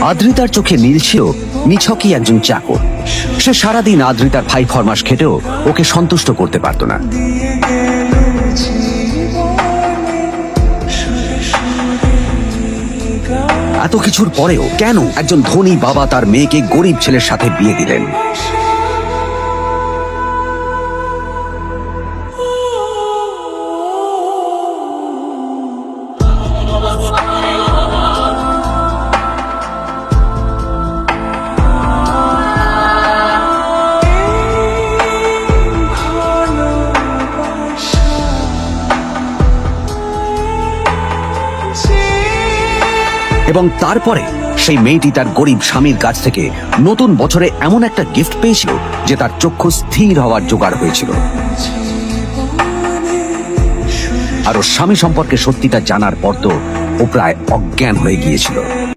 আদ্রিতার চোখে নীল ছিল নিছকই একজন চাকর। সে সারাদিন আদ্রিতার ভাই ফরমাস খেটেও ওকে সন্তুষ্ট করতে পারত না। এত কিছুর পরেও কেন একজন ধনী বাবা তার মেয়েকে গরিব ছেলের সাথে বিয়ে দিলেন? এবং তারপরে সেই মেয়েটি তার গরিব স্বামীর কাছ থেকে নতুন বছরে এমন একটা গিফট পেয়েছিল যে তার চক্ষু স্থির হওয়ার জোগাড় হয়েছিল। আর ওর স্বামী সম্পর্কে সত্যিটা জানার পর তো ও প্রায় অজ্ঞান হয়ে গিয়েছিল।